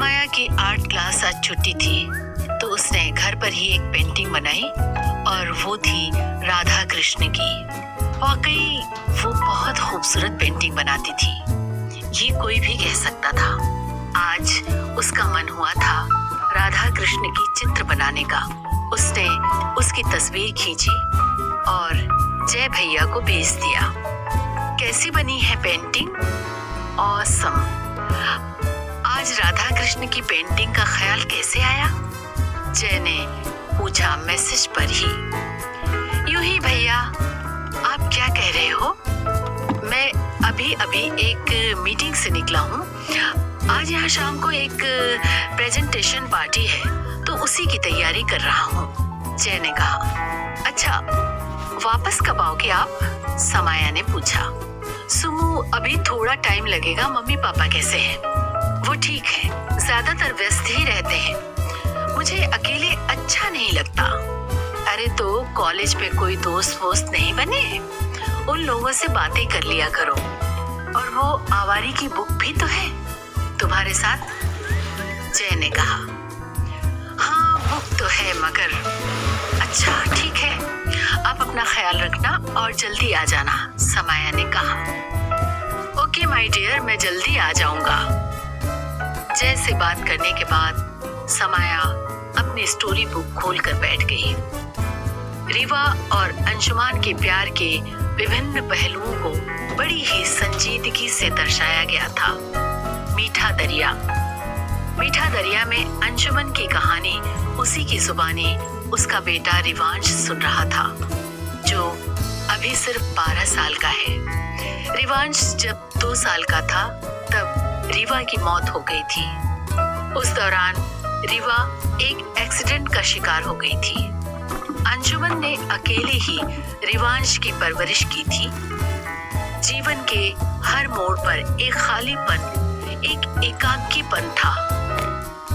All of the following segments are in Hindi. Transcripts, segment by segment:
समाया की आर्ट क्लास आज छुट्टी थी तो उसने घर पर ही एक पेंटिंग बनाई और वो थी राधा कृष्ण की। वाकई वो बहुत खूबसूरत पेंटिंग बनाती थी, ये कोई भी कह सकता था। आज उसका मन हुआ था राधा कृष्ण की चित्र बनाने का। उसने उसकी तस्वीर खींची और जय भैया को भेज दिया। कैसी बनी है पेंटिंग? ऑसम। आज राधा कृष्ण की पेंटिंग का ख्याल कैसे आया? जय ने पूछा मैसेज पर ही। यूं ही भैया, आप क्या कह रहे हो? मैं अभी एक मीटिंग से निकला हूँ। आज यहाँ शाम को एक प्रेजेंटेशन पार्टी है तो उसी की तैयारी कर रहा हूँ, जय ने कहा। अच्छा, वापस कब आओगे आप? समाया ने पूछा। सुमु, अभी थोड़ा टाइम लगेगा। मम्मी पापा कैसे हैं? वो ठीक है, ज्यादातर व्यस्त ही रहते हैं। मुझे अकेले अच्छा नहीं लगता। अरे तो कॉलेज में कोई दोस्त वोस्त नहीं बने? उन लोगों से बातें कर लिया करो। और वो आवारी की बुक भी तो है तुम्हारे साथ, जय ने कहा। हाँ, बुक तो है मगर। अच्छा ठीक है, आप अपना ख्याल रखना और जल्दी आ जाना, समाया ने कहा। ओके माय डियर, मैं जल्दी आ जाऊंगा। जय से बात करने के बाद समाया अपनी स्टोरी बुक खोलकर बैठ गई। रीवा और अंशुमान के प्यार के विभिन्न पहलुओं को बड़ी ही संजीदगी से दर्शाया गया था। मीठा दरिया। मीठा दरिया में अंशुमन की कहानी उसी की जुबानी उसका बेटा रिवांश सुन रहा था, जो अभी सिर्फ 12 साल का है। रिवांश जब 2 साल का था तब रीवा की मौत हो गई थी। उस दौरान रीवा एक एक्सीडेंट का शिकार हो गई थी। अंशुमन ने अकेले ही रिवांश की परवरिश की थी। जीवन के हर मोड़ पर एक खालीपन, एक एकाकीपन था,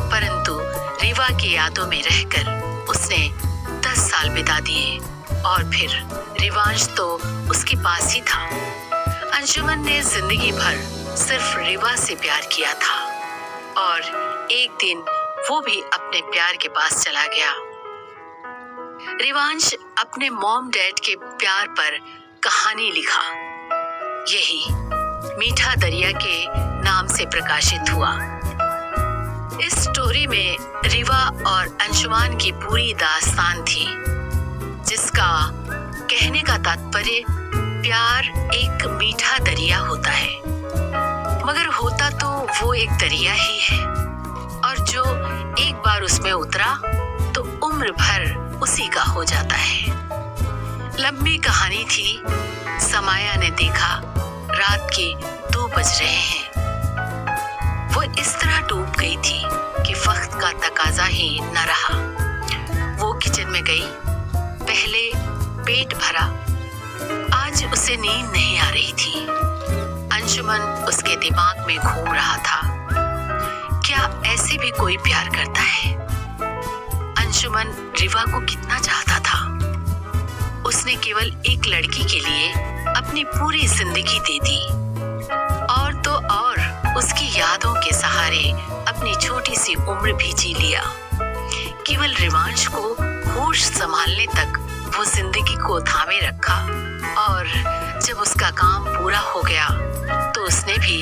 परंतु रीवा की यादों में रहकर उसने 10 साल बिता दिए और फिर रिवांश तो उसके पास ही था। अंशुमन ने जिंदगी भर सिर्फ रीवा से प्यार किया था और एक दिन वो भी अपने प्यार के पास चला गया। रिवांश अपने मॉम डैड के प्यार पर कहानी लिखा। यही मीठा दरिया के नाम से प्रकाशित हुआ। इस स्टोरी में रीवा और अंशुमान की पूरी दास्तान थी, जिसका कहने का तात्पर्य प्यार एक मीठा दरिया होता है, मगर होता तो वो एक दरिया ही है और जो एक बार उसमें उतरा तो उम्र भर उसी का हो जाता है। लंबी कहानी थी। समाया ने देखा रात के 2 बज रहे हैं। वो इस तरह डूब गई थी कि वक्त का तकाजा ही न रहा। वो किचन में गई। पहले पेट भरा, आज उसे नींद नहीं आ रही थी। अंशुमन उसके दिमाग में घूम रहा था। क्या ऐसे भी कोई प्यार करता है? अंशुमन रीवा को कितना चाहता था। उसने केवल एक लड़की के लिए अपनी पूरी जिंदगी दे दी और तो और उसकी यादों के सहारे अपनी छोटी सी उम्र भी जी लिया। केवल रिवांश को होश संभालने तक वो जिंदगी को थामे रखा और जब उसका काम पूरा हो गया तो उसने भी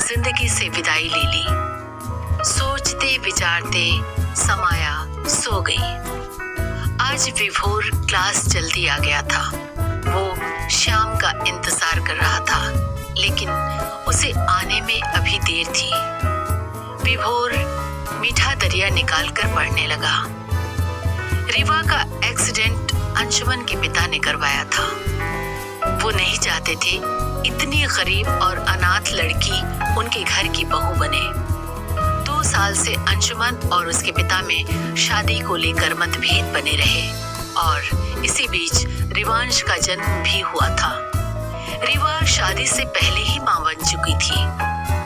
जिंदगी से विदाई ले ली। सोचते विचारते समाया सो गई। आज विभोर क्लास जल्दी आ गया था। वो शाम का इंतजार कर रहा था, लेकिन उसे आने में अभी देर थी। विभोर मीठा दरिया निकालकर पढ़ने लगा। रीवा का एक्सीडेंट अंशुमन के पिता ने करवाया था। वो नहीं चाहते थे इतनी गरीब और अनाथ लड़की उनके घर की बहू बने। 2 साल से अंशुमन और उसके पिता में शादी को लेकर मतभेद बने रहे और इसी बीच रिवांश का जन्म भी हुआ था। रीवा शादी से पहले ही मां बन चुकी थी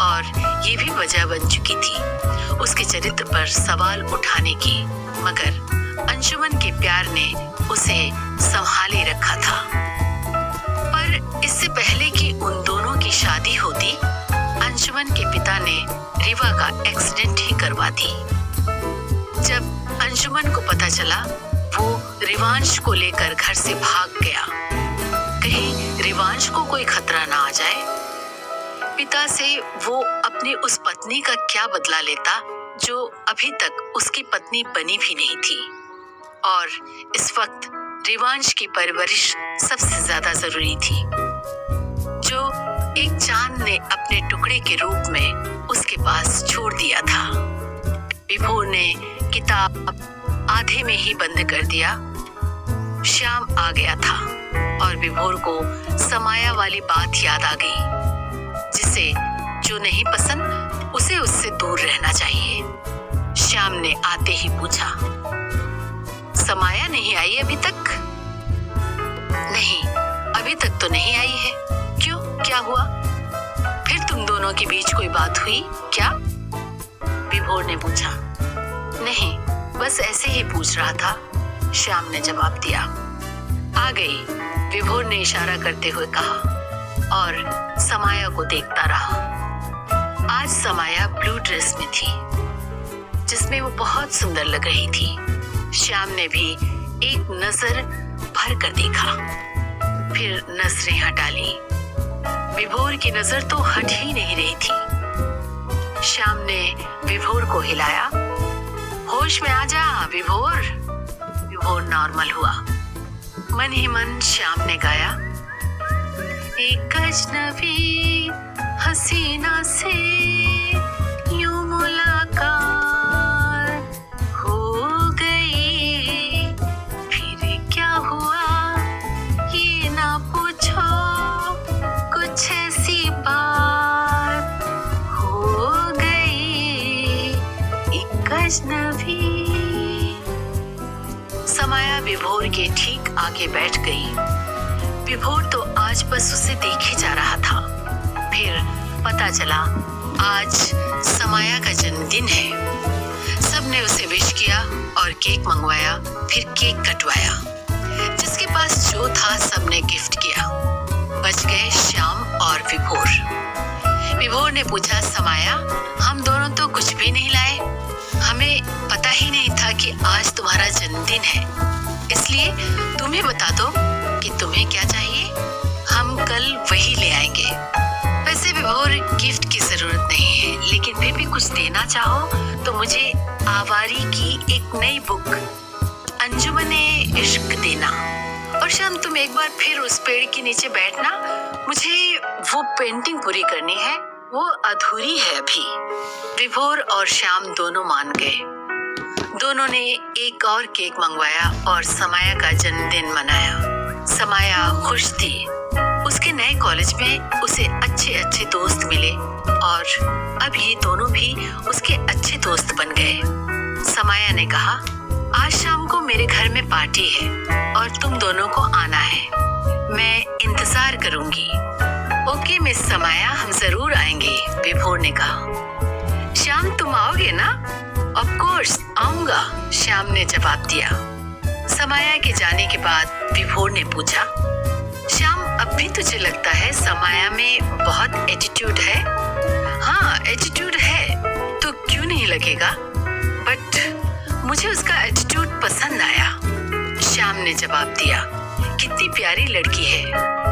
और ये भी वजह बन चुकी थी उसके चरित्र पर सवाल उठाने की, मगर अंशुमन के प्यार ने उसे संभाले रखा था। पर इससे पहले कि उन दोनों की शादी होती, अंशुमन के पिता ने रीवा का एक्सीडेंट ही करवा हुआ थी। जब अंजुमन को पता चला, वो रिवांश को लेकर घर से भाग गया। कहीं रिवांश को कोई खतरा ना आ जाए। पिता से वो अपनी उस पत्नी का क्या बदला लेता जो अभी तक उसकी पत्नी बनी भी नहीं थी। और इस वक्त रिवांश की परवरिश सबसे ज्यादा जरूरी थी, जो एक चांद ने अपने टुकड़े के रूप में उसके पास छोड़ दिया था। विभोर ने किताब आधे में ही बंद कर दिया। श्याम आ गया था और विभोर को समाया वाली बात याद आ गई, जिसे जो नहीं पसंद उसे उससे दूर रहना चाहिए। श्याम ने आते ही पूछा, समाया नहीं आई अभी तक? नहीं, अभी तक तो नहीं आई है। क्यों, क्या हुआ? फिर तुम दोनों के बीच कोई बात हुई क्या? विभोर ने पूछा। नहीं, बस ऐसे ही पूछ रहा था, श्याम ने जवाब दिया। आ गई, विभोर ने इशारा करते हुए कहा और समाया को देखता रहा। आज समाया ब्लू ड्रेस में थी, जिसमें वो बहुत सुंदर लग रही थी। श्याम ने भी एक नजर भर कर देखा, फिर नजरें हटा ली। विभोर की नजर तो हट ही नहीं रही थी। श्याम ने विभोर को हिलाया। होश में आ जा विभोर। विभोर नॉर्मल हुआ। मन ही मन श्याम ने गाया, एक अजनबी हसीना से यूं मुलाकात हो गई, फिर क्या हुआ ये ना पूछो, कुछ ऐसी बात हो गई, एक अजनबी। समाया विभोर के ठीक आगे बैठ गई। विभोर तो आज बस उसे देखे जा रहा था। फिर पता चला आज समाया का जन्मदिन है। सबने उसे विश किया और केक मंगवाया, फिर केक कटवाया। जिसके पास जो था सबने गिफ्ट किया। बच गए श्याम और विभोर। विभोर ने पूछा, समाया, हम दोनों तो कुछ भी नहीं लाए। हमें पता ही नहीं था कि आज तुम्हारा जन्मदिन है, इसलिए तुम्हें बता दो कि तुम्हें क्या चाहिए, हम कल वही ले आएंगे। वैसे विभोर, गिफ्ट की जरूरत नहीं है, लेकिन फिर भी कुछ देना चाहो तो मुझे आवारी की एक नई बुक अंजुमने इश्क देना। और शाम तुम एक बार फिर उस पेड़ के नीचे बैठना, मुझे वो पेंटिंग पूरी करनी है, वो अधूरी है अभी। विभोर और श्याम दोनों मान गए। दोनों ने एक और केक मंगवाया और समाया का जन्मदिन मनाया। समाया खुश थी। उसके नए कॉलेज में उसे अच्छे अच्छे दोस्त मिले और अब ये दोनों भी उसके अच्छे दोस्त बन गए। समाया ने कहा, आज शाम को मेरे घर में पार्टी है और तुम दोनों को आना है। मैं इंतजार करूंगी। ओके मिस समाया, हम जरूर आएंगे, विभोर ने कहा। श्याम, तुम आओगे ना? ऑफ कोर्स आऊंगा, श्याम ने जवाब दिया। समाया के जाने के बाद विभोर ने पूछा, श्याम, अब भी तुझे लगता है समाया में बहुत एटीट्यूड है? हाँ, एटीट्यूड है तो क्यों नहीं लगेगा, बट मुझे उसका एटीट्यूड पसंद आया, श्याम ने जवाब दिया। कितनी प्यारी लड़की है,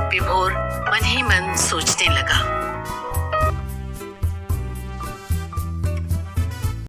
विभोर मन ही मन सोचने लगा।